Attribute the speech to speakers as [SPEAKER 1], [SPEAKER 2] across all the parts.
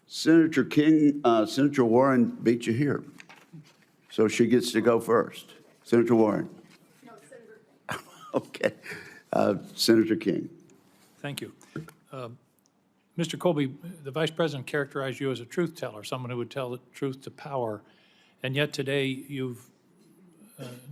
[SPEAKER 1] Senator King, Senator Warren beat you here, so she gets to go first. Senator Warren.
[SPEAKER 2] No, Senator.
[SPEAKER 1] Okay. Senator King.
[SPEAKER 3] Thank you. Mr. Colby, the Vice President characterized you as a truth teller, someone who would tell the truth to power, and yet today you've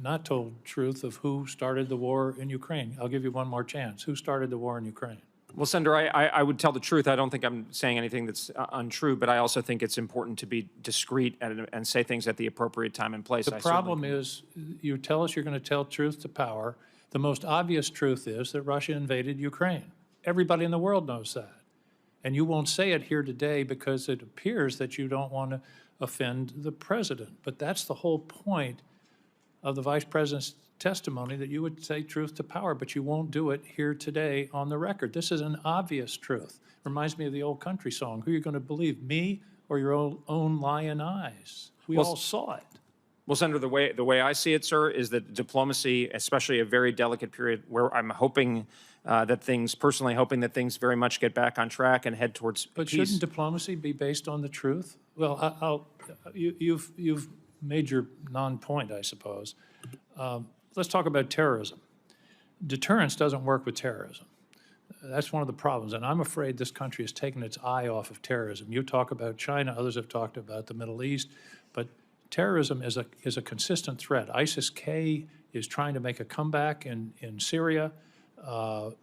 [SPEAKER 3] not told truth of who started the war in Ukraine. I'll give you one more chance. Who started the war in Ukraine?
[SPEAKER 4] Well, Senator, I would tell the truth. I don't think I'm saying anything that's untrue, but I also think it's important to be discreet and say things at the appropriate time and place.
[SPEAKER 3] The problem is, you tell us you're going to tell truth to power. The most obvious truth is that Russia invaded Ukraine. Everybody in the world knows that. And you won't say it here today because it appears that you don't want to offend the president. But that's the whole point of the vice president's testimony, that you would say truth to power, but you won't do it here today on the record. This is an obvious truth. Reminds me of the old country song, who are you going to believe, me or your own lion eyes? We all saw it.
[SPEAKER 4] Well, Senator, the way I see it, sir, is that diplomacy, especially a very delicate period where I'm hoping personally hoping that things very much get back on track and head towards
[SPEAKER 3] But
[SPEAKER 4] peace.
[SPEAKER 3] shouldn't diplomacy be based on the truth? Well, you've made your non-point, I suppose. Let's talk about terrorism. Deterrence doesn't work with terrorism. That's one of the problems, and I'm afraid this country has taken its eye off of terrorism. You talk about China, others have talked about the Middle East, but terrorism is a consistent threat. ISIS-K is trying to make a comeback in Syria. The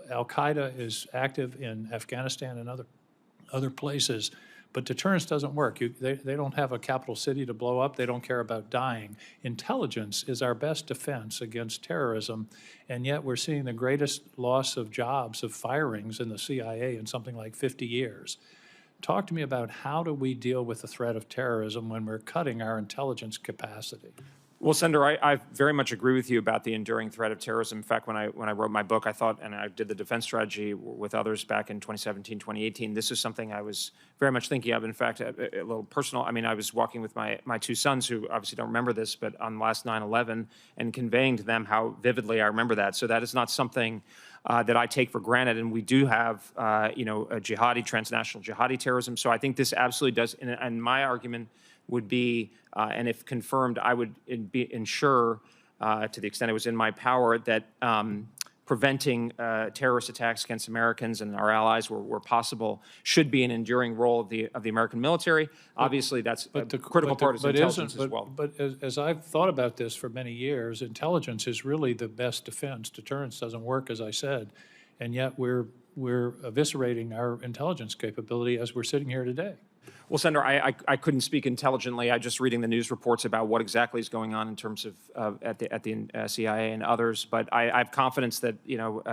[SPEAKER 3] Al-Qaeda is active in Afghanistan and other places. But deterrence doesn't work. They don't have a capital city to blow up. They don't care about dying. Intelligence is our best defense against terrorism, and yet we're seeing the greatest loss of jobs, of firings in the CIA in something like 50 years. Talk to me about how do we deal with the threat of terrorism when we're cutting our intelligence capacity?
[SPEAKER 4] Well, Senator, I very much agree with you about the enduring threat of terrorism. In fact, when I wrote my book, I thought, and I did the defense strategy with others back in 2017, 2018, this is something I was very much thinking of. In fact, a little personal. I mean, I was walking with my two sons, who obviously don't remember this, but on last 9/11, and conveying to them how vividly I remember that. So that is not something that I take for granted. And we do have, a transnational jihadi terrorism. So I think this absolutely does. And my argument would be, and if confirmed, I would ensure, to the extent it was in my power, that preventing terrorist attacks against Americans and our allies where possible should be an enduring role of the American military. Obviously, that's a critical part of intelligence as well.
[SPEAKER 3] But as I've thought about this for many years, intelligence is really the best defense. Deterrence doesn't work, as I said, and yet we're eviscerating our intelligence capability as we're sitting here today.
[SPEAKER 4] Well, Senator, I couldn't speak intelligently. I'm just reading the news reports about what exactly is going on in terms of at the CIA and others. But I have confidence that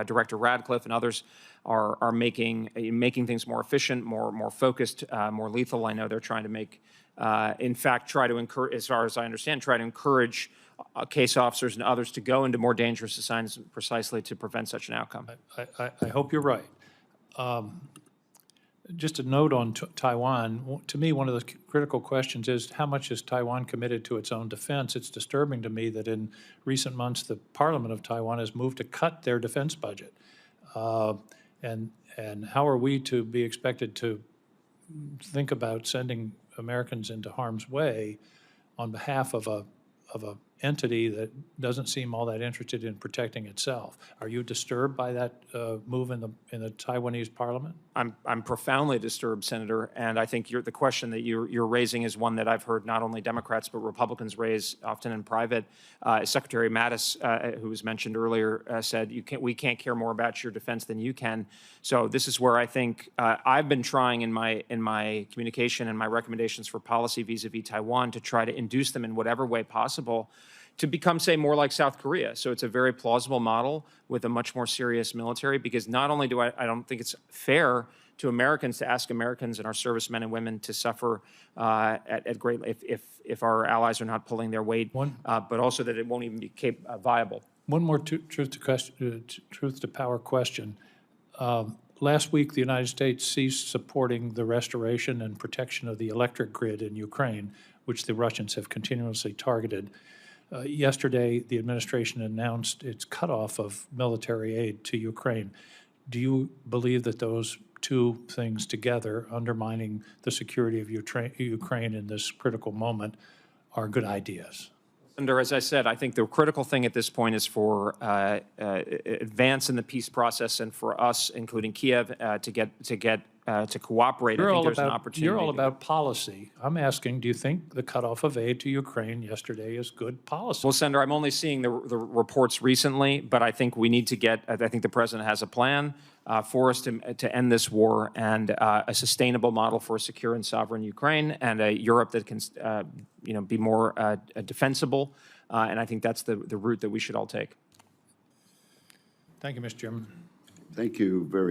[SPEAKER 4] Director Radcliffe and others are making things more efficient, more focused, more lethal. I know they're trying to make, in fact, try to encourage, as far as I understand, try to encourage case officers and others to go into more dangerous assignments precisely to prevent such an outcome.
[SPEAKER 3] I hope you're right. Just a note on Taiwan. To me, one of the critical questions is how much is Taiwan committed to its own defense? It's disturbing to me that in recent months, the Parliament of Taiwan has moved to cut their defense budget. And how are we to be expected to think about sending Americans into harm's way on behalf of a entity that doesn't seem all that interested in protecting itself? Are you disturbed by that move in the Taiwanese Parliament?
[SPEAKER 4] I'm profoundly disturbed, Senator, and I think the question that you're raising is one that I've heard not only Democrats but Republicans raise often in private. Secretary Mattis, who was mentioned earlier, said we can't care more about your defense than you can. So this is where I think I've been trying in my communication and my recommendations for policy vis-a-vis Taiwan to try to induce them in whatever way possible to become, say, more like South Korea. So it's a very plausible model with a much more serious military, because not only do I don't think it's fair to Americans to ask Americans and our servicemen and women to suffer at great if our allies are not pulling their weight, but also that it won't even be viable.
[SPEAKER 3] One more truth to power question. Last week, the United States ceased supporting the restoration and protection of the electric grid in Ukraine, which the Russians have continuously targeted. Yesterday, the administration announced its cutoff of military aid to Ukraine. Do you believe that those two things together, undermining the security of Ukraine in this critical moment, are good ideas?
[SPEAKER 4] Senator, as I said, I think the critical thing at this point is for advance in the peace process and for us, including Kiev, to cooperate. I think there's an opportunity.
[SPEAKER 3] You're all about policy. I'm asking, do you think the cutoff of aid to Ukraine yesterday is good policy?
[SPEAKER 4] Well, Senator, I'm only seeing the reports recently, but I think we need to I think the president has a plan for us to end this war and a sustainable model for a secure and sovereign Ukraine and a Europe that can, be more defensible. And I think that's the route that we should all take.
[SPEAKER 3] Thank you, Mr. Chairman.
[SPEAKER 1] Thank you very